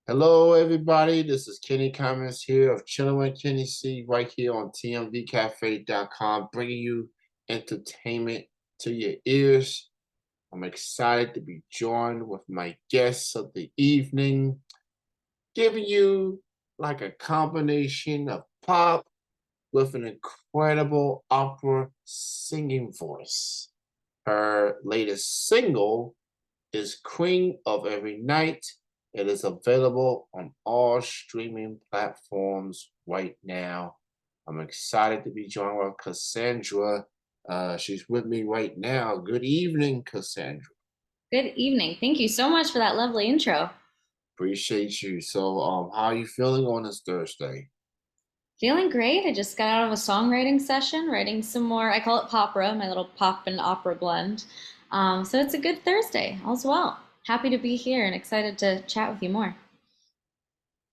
Hello, everybody. This is Kenny Cummins here of Chilling with Kenny C right here on tmvcafe.com, bringing you entertainment to your ears. I'm excited to be joined with my guests of the evening, giving you like a combination of pop with an incredible opera singing voice. Her latest single is Queen of Every Night. It is available on all streaming platforms right now. I'm excited to be joined with Cassandra. She's with me right now. Good evening, Cassandra. Good evening. Thank you so much for that lovely intro. Appreciate you. So, how are you feeling on this Thursday? Feeling great. I just got out of a songwriting session, writing some more. I call it popra, my little pop and opera blend. So it's a good Thursday, all's well. Happy to be here and excited to chat with you more.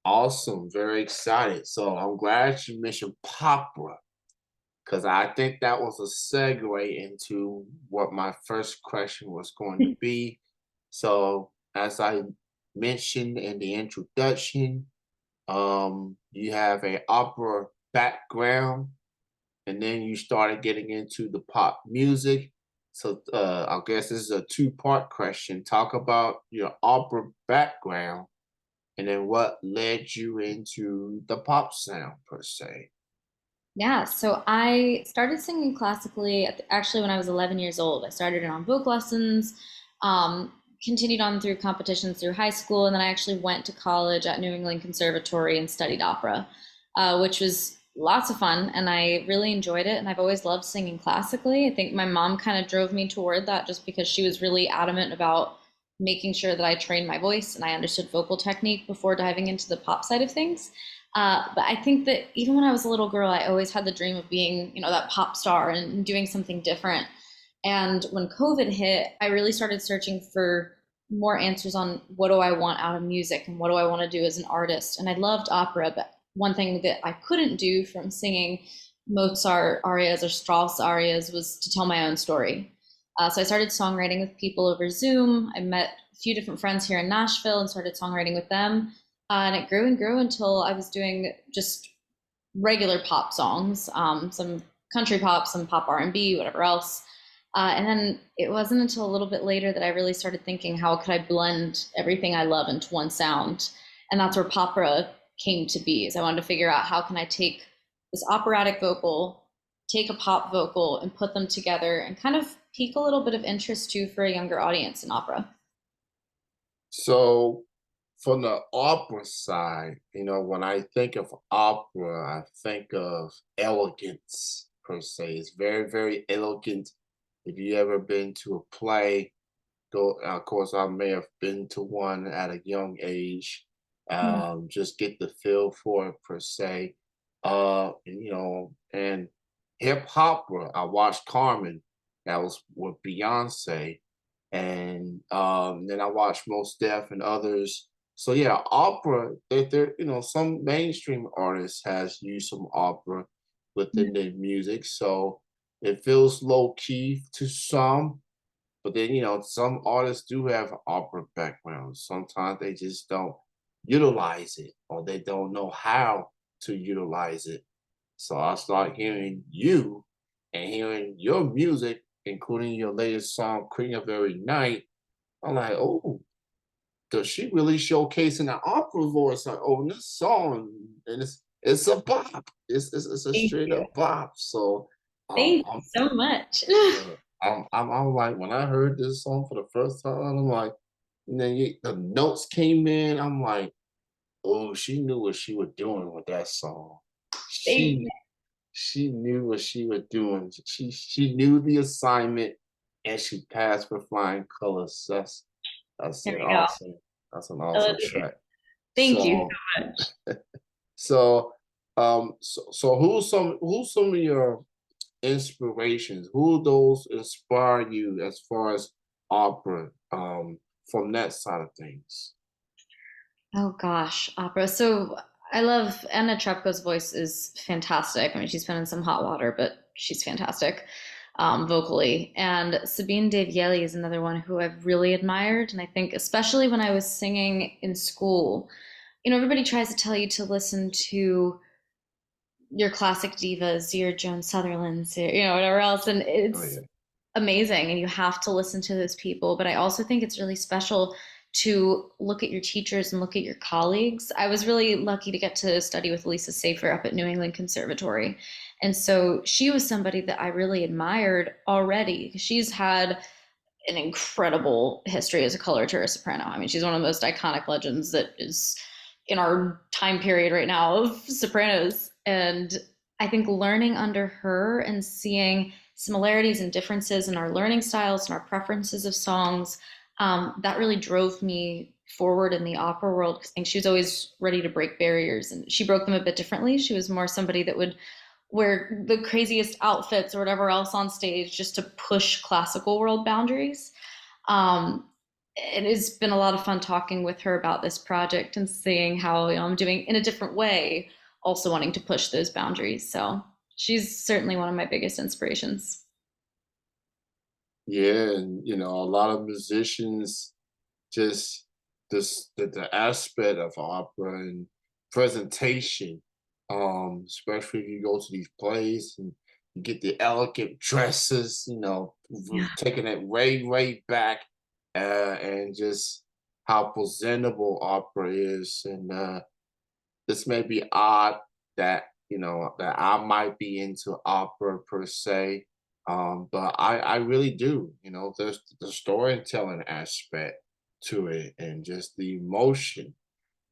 Awesome. Very excited. So, I'm glad you mentioned Popra because I think that was a segue into what my first question was going to be. So, as I mentioned in the introduction, you have a opera background, and then you started getting into the pop music. So, I guess this is a two-part question. Talk about your opera background, and then what led you into the pop sound per se. Yeah, so I started singing classically actually when I was 11 years old. I started it on vocal lessons, um, continued on through competitions through high school, and then I actually went to college at New England Conservatory and studied opera, which was lots of fun, and I really enjoyed it. And I've always loved singing classically. I think my mom kind of drove me toward that just because she was really adamant about making sure that I trained my voice and I understood vocal technique before diving into the pop side of things. But I think that even when I was a little girl, I always had the dream of being, that pop star and doing something different. And when COVID hit, I really started searching for more answers on what do I want out of music and what do I want to do as an artist. And I loved opera, but one thing that I couldn't do from singing Mozart arias or Strauss arias was to tell my own story. So I started songwriting with people over Zoom. I met a few different friends here in Nashville and started songwriting with them. And it grew and grew until I was doing just regular pop songs, some country pop, some pop R&B, whatever else. And then it wasn't until a little bit later that I really started thinking, how could I blend everything I love into one sound? And that's where popera came to be. Is I wanted to figure out how can I take this operatic vocal, take a pop vocal, and put them together, and kind of pique a little bit of interest too for a younger audience in opera. So, from the opera side, when I think of opera, I think of elegance per se. It's very, very elegant. If you ever been to a play, go. Of course, I may have been to one at a young age. Yeah. Just get the feel for it per se. And hip opera. I watched Carmen. That was with Beyonce, and then I watched Most Def and others. So yeah, opera. Some mainstream artists has used some opera within their music, so it feels low key to some. But then some artists do have opera backgrounds. Sometimes they just don't utilize it, or they don't know how to utilize it. So I start hearing you and hearing your music, including your latest song, Queen of Every Night. I'm like, oh, does she really showcasing an opera voice on this song? And it's a bop. It's a Thank straight you. up bop. So Thank you I'm so much. yeah, I'm like when I heard this song for the first time, I'm like, and then the notes came in. I'm like, oh, she knew what she was doing with that song. Thank She she knew what she was doing. She knew the assignment, and she passed with flying colors. That's There an we go. awesome. That's an I love awesome you. track. Thank you So so much. so who's some of your inspirations? Who those inspire you as far as opera from that side of things? Oh gosh, opera. So I love Anna Trepko's voice is fantastic. I mean, she's been in some hot water, but she's fantastic vocally. And Sabine Devielle is another one who I've really admired. And I think, especially when I was singing in school, everybody tries to tell you to listen to your classic divas, your Joan Sutherlands, whatever else, and Oh it's yeah. amazing, and you have to listen to those people. But I also think it's really special to look at your teachers and look at your colleagues. I was really lucky to get to study with Lisa Safer up at New England Conservatory. And so she was somebody that I really admired already. She's had an incredible history as a coloratura soprano. I mean, she's one of the most iconic legends that is in our time period right now of sopranos. And I think learning under her and seeing similarities and differences in our learning styles and our preferences of songs, that really drove me forward in the opera world. I think she was always ready to break barriers, and she broke them a bit differently. She was more somebody that would wear the craziest outfits or whatever else on stage just to push classical world boundaries. Um, it has been a lot of fun talking with her about this project and seeing how I'm doing in a different way, also wanting to push those boundaries. So she's certainly one of my biggest inspirations. Yeah, and a lot of musicians just the aspect of opera and presentation, especially if you go to these plays and you get the elegant dresses, Yeah. taking it way back, and just how presentable opera is. And this may be odd that that I might be into opera per se, but I really do. There's the storytelling aspect to it, and just the emotion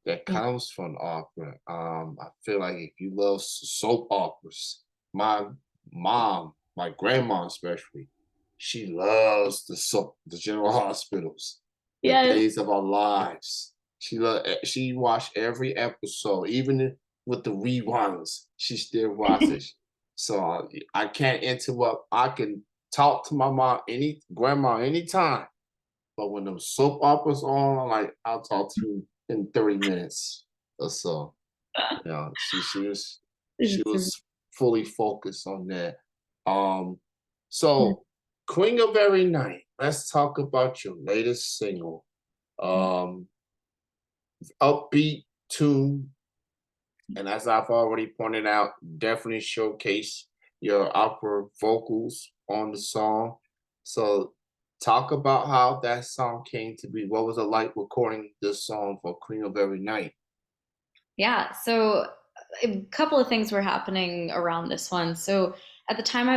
that Yeah. comes from opera. I feel like if you love soap operas, my mom, my grandma especially, she loves the General Hospitals, the Yes. Days of Our Lives. She watched every episode, even with the reruns. She still watches. So I can't interrupt. I can talk to my grandma anytime. But when the soap operas on, I'm like, I'll talk to you in 30 minutes or so. She It's was fully focused on that. So Queen of Every Night, let's talk about your latest single. Um, Upbeat tune, and as I've already pointed out, definitely showcase your opera vocals on the song. So, talk about how that song came to be. What was it like recording this song for Queen of Every Night? Yeah, so a couple of things were happening around this one. So at the time when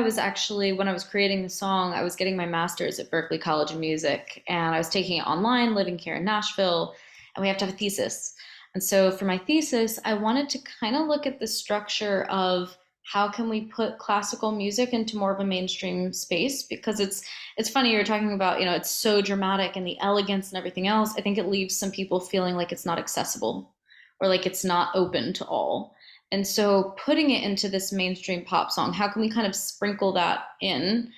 I was creating the song, I was getting my master's at Berklee College of Music, and I was taking it online, living here in Nashville, and we have to have a thesis. And so for my thesis, I wanted to kind of look at the structure of how can we put classical music into more of a mainstream space, because it's funny, you're talking about, it's so dramatic and the elegance and everything else. I think it leaves some people feeling like it's not accessible or like it's not open to all. And so putting it into this mainstream pop song, how can we kind of sprinkle that in?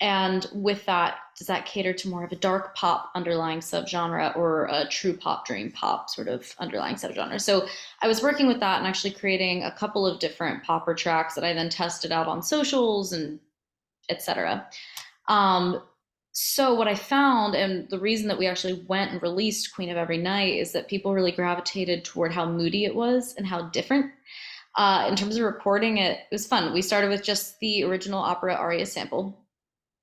And with that, does that cater to more of a dark pop underlying subgenre or a true pop dream pop sort of underlying subgenre? So I was working with that and actually creating a couple of different popper tracks that I then tested out on socials and etc. Um, so what I found, and the reason that we actually went and released Queen of Every Night, is that people really gravitated toward how moody it was and how different. In terms of recording it, it was fun. We started with just the original opera aria sample.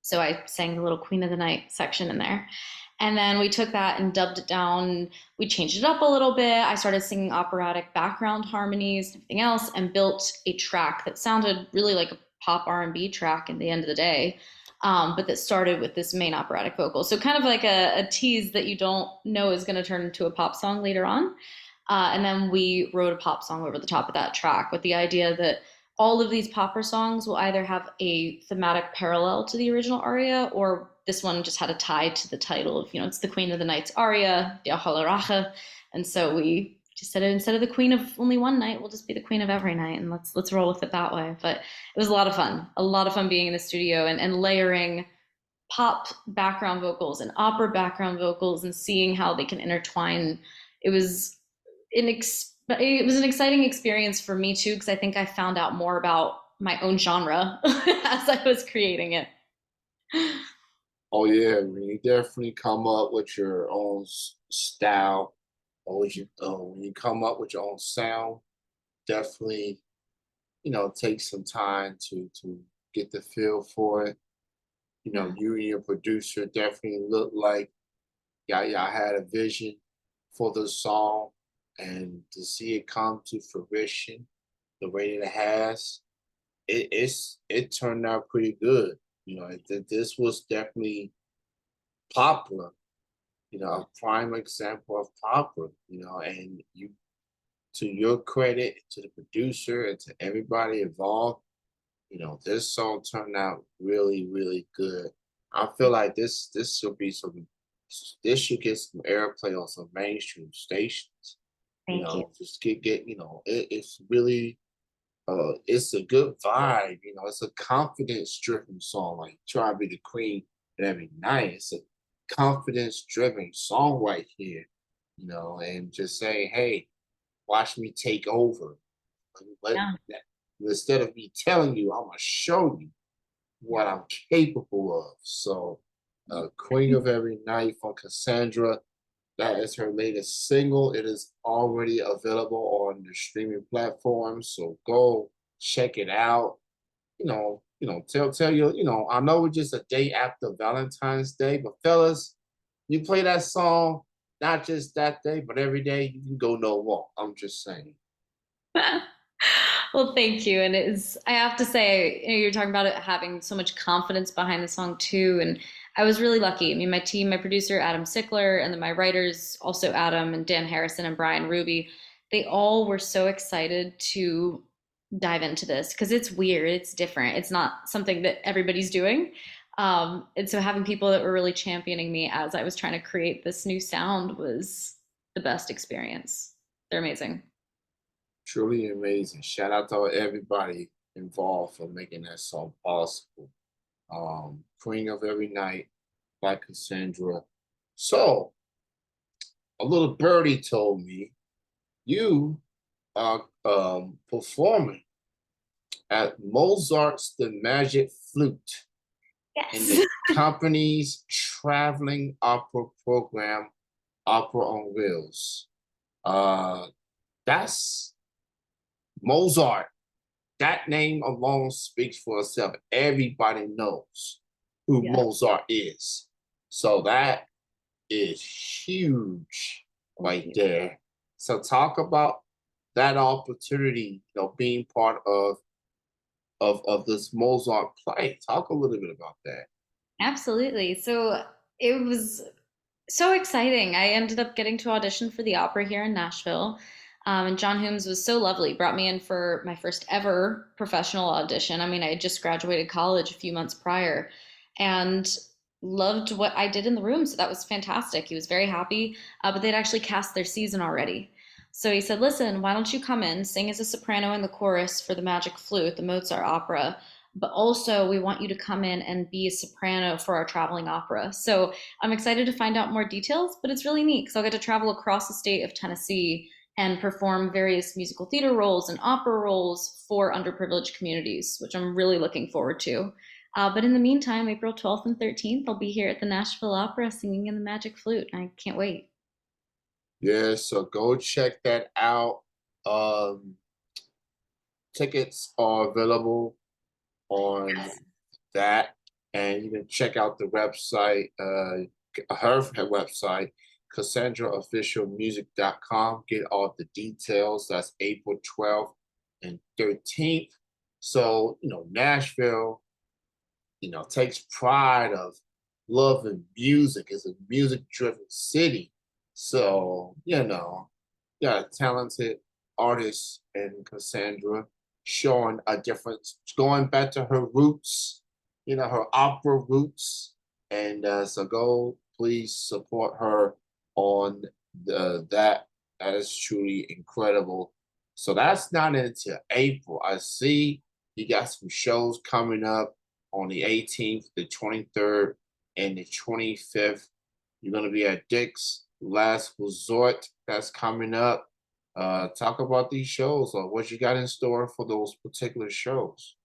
So I sang the little Queen of the Night section in there. And then we took that and dubbed it down. We changed it up a little bit. I started singing operatic background harmonies and everything else, and built a track that sounded really like a pop R&B track in the end of the day, but that started with this main operatic vocal. So kind of like a tease that you don't know is going to turn into a pop song later on. And then we wrote a pop song over the top of that track with the idea that all of these popper songs will either have a thematic parallel to the original aria, or this one just had a tie to the title of, it's the Queen of the Night's aria, the Ahalaracha. And so we just said, instead of the Queen of only one night, we'll just be the Queen of every night, and let's roll with it that way. But it was a lot of fun being in the studio and layering pop background vocals and opera background vocals and seeing how they can intertwine. It was it was an exciting experience for me too, because I think I found out more about my own genre as I was creating it. Oh yeah, I mean, you definitely come up with your own style Always, when you come up with your own sound, definitely, take some time to get the feel for it. Yeah. You and your producer definitely look like y'all had a vision for the song, and to see it come to fruition the way that it has, it turned out pretty good. This was definitely popular. A prime example of popular. And you, to your credit, to the producer, and to everybody involved, this song turned out really, really good. I feel like this should get some airplay on some mainstream stations. Thank you. Just get it's really it's a good vibe. It's a confidence driven song. Like try to be the queen of every night. It's a confidence driven song right here. And just saying, hey, watch me take over. Let, Yeah. instead of me telling you, I'm gonna show you what I'm capable of. So, Queen of Every Night from Cassandra. That is her latest single. It is already available on the streaming platforms. So go check it out. Tell you, I know we're just a day after Valentine's Day, but fellas, you play that song not just that day, but every day, you can go no wrong. I'm just saying. Well, thank you. And I have to say, you're talking about it having so much confidence behind the song too. And I was really lucky. I mean, my team, my producer, Adam Sickler, and then my writers, also Adam and Dan Harrison and Brian Ruby, they all were so excited to dive into this because it's weird, it's different, it's not something that everybody's doing. And so having people that were really championing me as I was trying to create this new sound was the best experience. They're amazing. Truly amazing. Shout out to everybody involved for making that song possible. Queen of Every Night by Cassandra. So, a little birdie told me you are performing at Mozart's The Magic Flute in Yes. the company's traveling opera program, Opera on Wheels. Uh, that's Mozart. That name alone speaks for itself. Everybody knows who Yeah. Mozart is. So that is huge Thank right you. there. So talk about that opportunity, being part of this Mozart play. Talk a little bit about that. Absolutely. So it was so exciting. I ended up getting to audition for the opera here in Nashville. And John Humes was so lovely. Brought me in for my first ever professional audition. I mean, I had just graduated college a few months prior and loved what I did in the room. So that was fantastic. He was very happy. But they'd actually cast their season already. So he said, listen, why don't you come in, sing as a soprano in the chorus for the Magic Flute, the Mozart opera, but also we want you to come in and be a soprano for our traveling opera. So I'm excited to find out more details, but it's really neat because I'll get to travel across the state of Tennessee and perform various musical theater roles and opera roles for underprivileged communities, which I'm really looking forward to. But in the meantime, April 12th and 13th, I'll be here at the Nashville Opera singing in the Magic Flute. I can't wait. Yeah, so go check that out. Um, Tickets are available on that, and you can check out the website, her website, CassandraOfficialMusic.com. Get all the details. That's April 12th and 13th. So, Nashville, takes pride of loving music. It's a music-driven city. So, got a talented artist in Cassandra showing a difference, going back to her roots, her opera roots. And so go please support her on that. That is truly incredible. So that's not until April. I see you got some shows coming up on the 18th, the 23rd, and the 25th. You're going to be at Dick's Last Resort. That's coming up. Talk about these shows or what you got in store for those particular shows.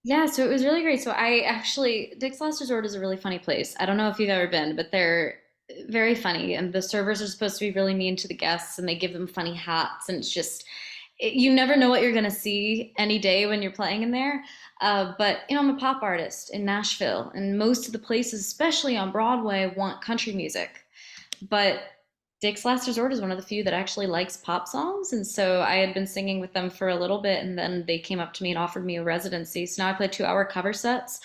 Yeah, so it was really great. So I actually, Dick's Last Resort is a really funny place. I don't know if you've ever been, but very funny. And the servers are supposed to be really mean to the guests, and they give them funny hats, and it's just you never know what you're going to see any day when you're playing in there. But I'm a pop artist in Nashville, and most of the places, especially on Broadway, want country music. But Dick's Last Resort is one of the few that actually likes pop songs, and so I had been singing with them for a little bit, and then they came up to me and offered me a residency. So now I play 2-hour cover sets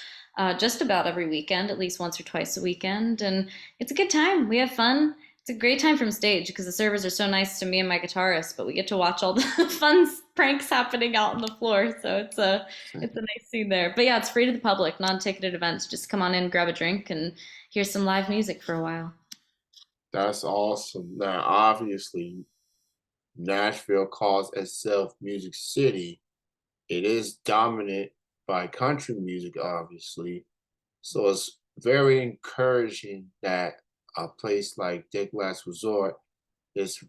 just about every weekend, at least once or twice a weekend, and it's a good time. We have fun. It's a great time from stage because the servers are so nice to me and my guitarist, but we get to watch all the fun pranks happening out on the floor. So it's a nice scene there. But yeah, it's free to the public, non-ticketed events. Just come on in, grab a drink, and hear some live music for a while. That's awesome. Now, obviously, Nashville calls itself Music City. It is dominant by country music, obviously. So it's very encouraging that a place like Dick Last Resort is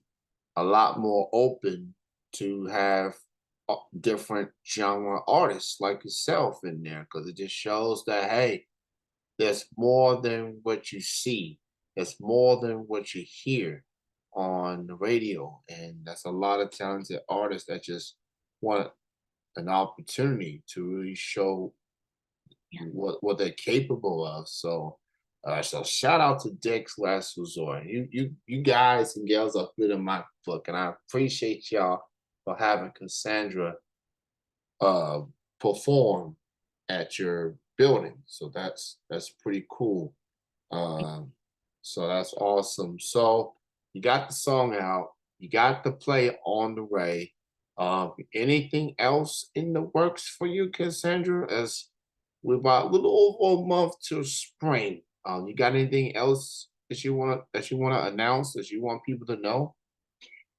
a lot more open to have different genre artists like yourself in there, because it just shows that, hey, there's more than what you see. There's more than what you hear on the radio. And that's a lot of talented artists that just want an opportunity to really show Yeah. what they're capable of. So shout out to Dick's Last Resort. You guys and girls are good in my book, and I appreciate y'all for having Cassandra uh perform at your building. So that's pretty cool. Um, so that's awesome. So you got the song out, you got the play on the way. Anything else in the works for you, Cassandra? As we're about a little over a month to spring. You got anything else that you wanna announce that you want people to know?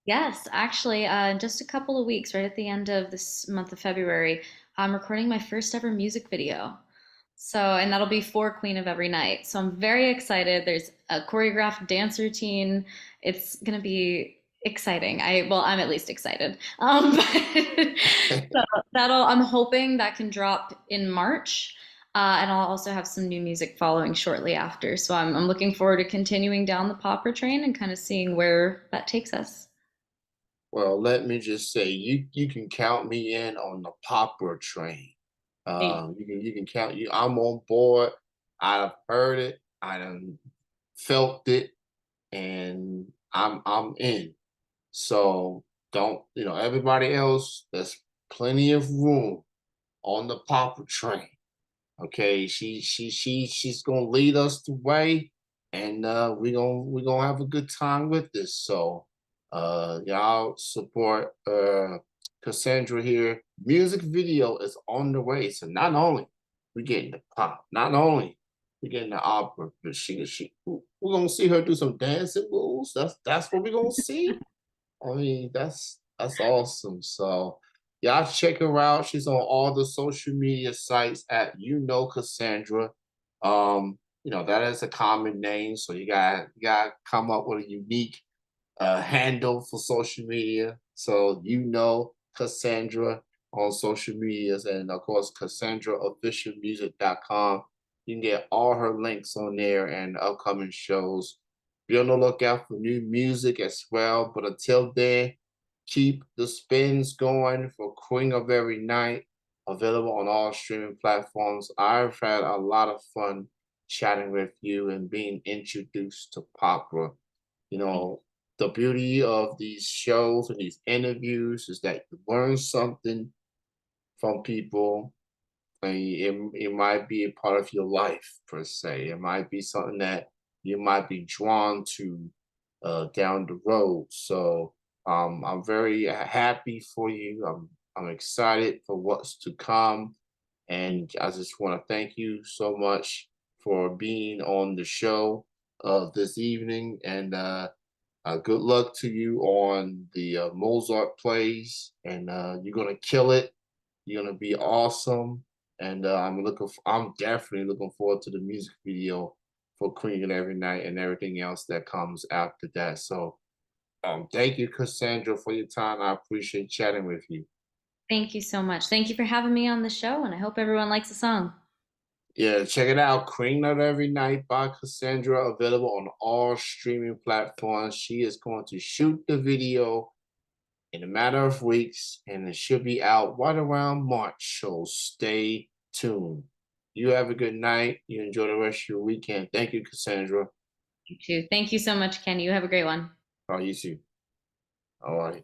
Yes, actually, in just a couple of weeks, right at the end of this month of February, I'm recording my first ever music video. So, and that'll be for Queen of Every Night. So I'm very excited. There's a choreographed dance routine. It's gonna be exciting. Well, I'm at least excited. So I'm hoping that can drop in March. And I'll also have some new music following shortly after. So I'm looking forward to continuing down the popper train and kind of seeing where that takes us. Well, let me just say, you can count me in on the popper train. You can count you. I'm on board. I've heard it. I done felt it, and I'm in. So don't everybody else. There's plenty of room on the popper train. Okay, she's gonna lead us the way, and we're gonna have a good time with this. So y'all support Cassandra here. Music video is on the way. So not only we getting the pop, not only we getting the opera, but we're gonna see her do some dancing moves. That's what we're gonna see. I mean, that's awesome. So y'all check her out. She's on all the social media sites at Cassandra. That is a common name, so you gotta come up with a unique handle for social media. So Cassandra on social medias, and of course CassandraOfficialMusic.com. You can get all her links on there and upcoming shows. Be on the lookout for new music as well. But until then, keep the spins going for Queen of Every Night, available on all streaming platforms. I've had a lot of fun chatting with you and being introduced to Popra. You know, the beauty of these shows and these interviews is that you learn something from people. And it might be a part of your life per se. It might be something that you might be drawn to down the road. So I'm very happy for you. I'm excited for what's to come, and I just want to thank you so much for being on the show this evening. And good luck to you on the Mozart plays, and you're gonna kill it. You're gonna be awesome, and I'm definitely looking forward to the music video for Queen of Every Night and everything else that comes after that. So, thank you, Cassandra, for your time. I appreciate chatting with you. Thank you so much. Thank you for having me on the show, and I hope everyone likes the song. Yeah, check it out. Cream Nut Every Night by Cassandra, available on all streaming platforms. She is going to shoot the video in a matter of weeks, and it should be out right around March. So stay tuned. You have a good night. You enjoy the rest of your weekend. Thank you, Cassandra. You too. Thank you so much, Ken. You have a great one. Oh, you too. All right.